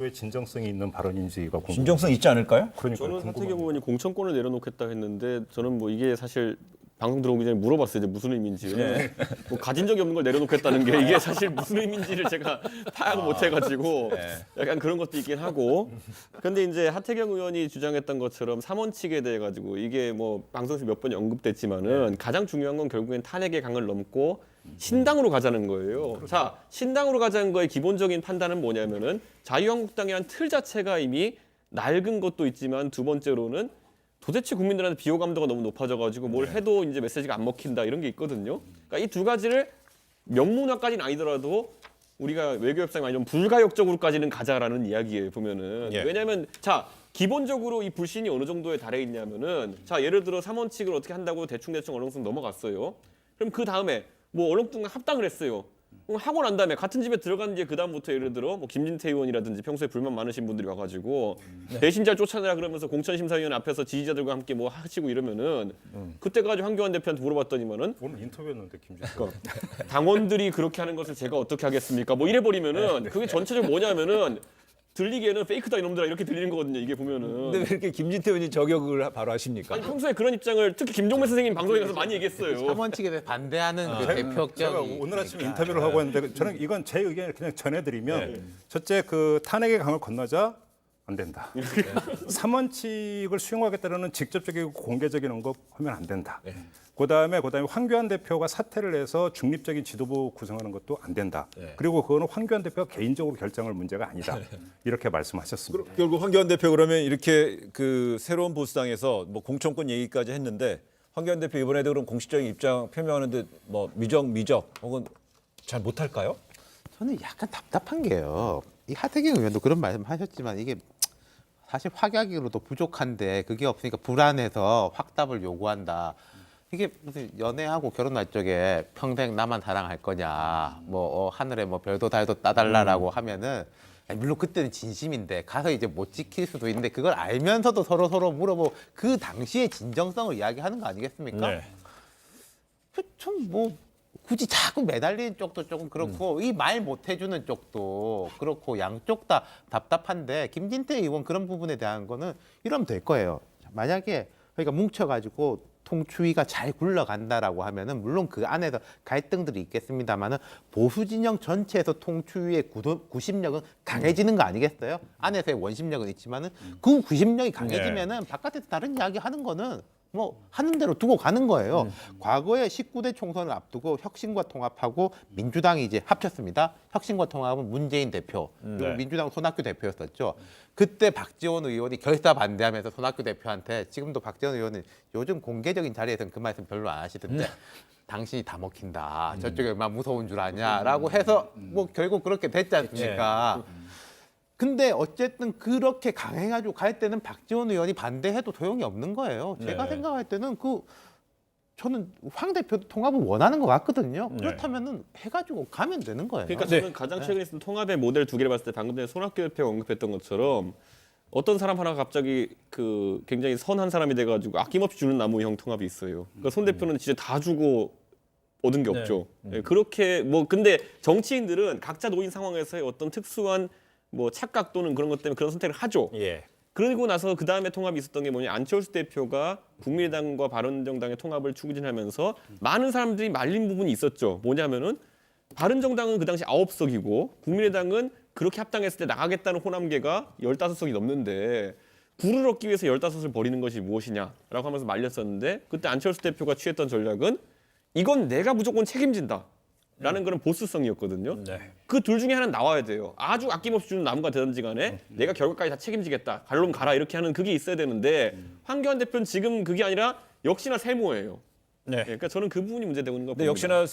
왜 진정성이 있는 발언인지가 궁금해요. 진정성 있지 않을까요? 그러니까 저는 하태경 의원이 공천권을 내려놓겠다 했는데 저는 뭐 이게 사실 방송 들어오기 전에 물어봤어요. 이제 무슨 의미인지. 뭐 가진 적이 없는 걸 내려놓겠다는 게 이게 사실 무슨 의미인지를 제가 파악을 못 해가지고 약간 그런 것도 있긴 하고. 근데 이제 하태경 의원이 주장했던 것처럼 삼원칙에 대해 가지고 이게 뭐 방송에서 몇 번 언급됐지만은 가장 중요한 건 결국엔 탄핵의 강을 넘고 신당으로 가자는 거예요. 자, 신당으로 가자는 거의 기본적인 판단은 뭐냐면은 자유한국당이란 틀 자체가 이미 낡은 것도 있지만 두 번째로는 도대체 국민들한테 비호감도가 너무 높아져가지고 뭘 해도 이제 메시지가 안 먹힌다 이런 게 있거든요. 그러니까 이 두 가지를 명문화까지는 아니더라도 우리가 외교협상이 아니면 불가역적으로까지는 가자라는 이야기예요. 보면은 왜냐하면 자 기본적으로 이 불신이 어느 정도에 달해 있냐면은 자 예를 들어 삼원칙을 어떻게 한다고 대충 얼렁뚱 넘어갔어요. 그럼 그 다음에 뭐 얼렁뚱 합당을 했어요. 그럼 하고 난 다음에 같은 집에 들어간 뒤에 그 다음부터 예를 들어 뭐 김진태 의원이라든지 평소에 불만 많으신 분들이 와가지고 배신자 쫓아내라 그러면서 공천심사위원 앞에서 지지자들과 함께 뭐 하시고 이러면은 그때 가지고 황교안 대표한테 물어봤더니만은 오늘 인터뷰였는데 김진태. 당원들이 그렇게 하는 것을 제가 어떻게 하겠습니까? 뭐 이래 버리면은 그게 전체적으로 뭐냐면은 들리기에는 페이크다 이놈들아 이렇게 들리는 거거든요. 이게 보면은. 근데 왜 이렇게 김진태 의원이 저격을 바로 하십니까? 아니 평소에 그런 입장을 특히 김종배 선생님 방송에 가서 많이 얘기했어요. 삼원칙에 대해 반대하는 그 제가 대표격이 오늘 아침에 인터뷰를 하고 했는데 저는 이건 제 의견을 그냥 전해드리면 첫째 그 탄핵의 강을 건너자 안 된다. 삼원칙을 수용하겠다는 직접적이고 공개적인 언급 하면 안 된다. 그다음에 황교안 대표가 사퇴를 해서 중립적인 지도부 구성하는 것도 안 된다. 그리고 그거는 황교안 대표가 개인적으로 결정할 문제가 아니다. 이렇게 말씀하셨습니다. 결국 황교안 대표 그러면 이렇게 그 새로운 보수당에서 뭐 공천권 얘기까지 했는데 황교안 대표 이번에도 그럼 공식적인 입장 표명하는데 뭐 미적 혹은 잘 못할까요? 저는 약간 답답한 게요. 이 하태경 의원도 그런 말씀하셨지만 이게 사실 확약으로도 부족한데 그게 없으니까 불안해서 확답을 요구한다. 이게 무슨 연애하고 결혼할 적에 평생 나만 사랑할 거냐, 뭐 하늘에 뭐 별도 달도 따달라라고 하면은 물론 그때는 진심인데 가서 이제 못 지킬 수도 있는데 그걸 알면서도 서로 물어보고 그 당시의 진정성을 이야기하는 거 아니겠습니까? 좀 뭐 굳이 자꾸 매달리는 쪽도 조금 그렇고 이 말 못 해주는 쪽도 그렇고 양쪽 다 답답한데 김진태 의원 그런 부분에 대한 거는 이러면 될 거예요. 만약에 그러니까 뭉쳐가지고 통추위가 잘 굴러간다라고 하면은 물론 그 안에서 갈등들이 있겠습니다만은 보수 진영 전체에서 통추위의 구심력은 강해지는 거 아니겠어요? 안에서의 원심력은 있지만은 그 구심력이 강해지면은 바깥에서 다른 이야기 하는 거는 뭐 하는 대로 두고 가는 거예요. 과거에 19대 총선을 앞두고 혁신과 통합하고 민주당이 이제 합쳤습니다. 혁신과 통합은 문재인 대표, 그리고 민주당 손학규 대표였었죠. 그때 박지원 의원이 결사 반대하면서 손학규 대표한테 지금도 박지원 의원은 요즘 공개적인 자리에서는 그 말씀 별로 안 하시던데 당신이 다 먹힌다. 저쪽이 얼마나 무서운 줄 아냐라고 해서 뭐 결국 그렇게 됐지 않습니까? 근데 어쨌든 그렇게 강해가지고 갈 때는 박지원 의원이 반대해도 소용이 없는 거예요. 제가 생각할 때는 저는 황 대표도 통합을 원하는 것 같거든요. 그렇다면은 해가지고 가면 되는 거예요. 그러니까 저는 가장 최근에 쓴 통합의 모델 두 개를 봤을 때 방금 전에 손학규 대표가 언급했던 것처럼 어떤 사람 하나가 갑자기 그 굉장히 선한 사람이 돼가지고 아낌없이 주는 나무형 통합이 있어요. 그러니까 손 대표는 진짜 다 주고 얻은 게 없죠. 그렇게 뭐 근데 정치인들은 각자 놓인 상황에서의 어떤 특수한 뭐 착각 또는 그런 것 때문에 그런 선택을 하죠. 그러고 나서 그 다음에 통합이 있었던 게 뭐냐 안철수 대표가 국민의당과 바른정당의 통합을 추진하면서 많은 사람들이 말린 부분이 있었죠. 뭐냐면은 바른정당은 그 당시 9석이고 국민의당은 그렇게 합당했을 때 나가겠다는 호남계가 15석이 넘는데 구를 얻기 위해서 15을 버리는 것이 무엇이냐라고 하면서 말렸었는데 그때 안철수 대표가 취했던 전략은 이건 내가 무조건 책임진다. 라는 그런 보수성이었거든요. 그 둘 중에 하나는 나와야 돼요. 아주 아낌없이 주는 나무가 되든지 간에 내가 결과까지 다 책임지겠다. 갈론 가라 이렇게 하는 그게 있어야 되는데 황교안 대표는 지금 그게 아니라 역시나 세모예요. 그러니까 저는 그 부분이 문제되고 있는 것 같아요. 근데 역시나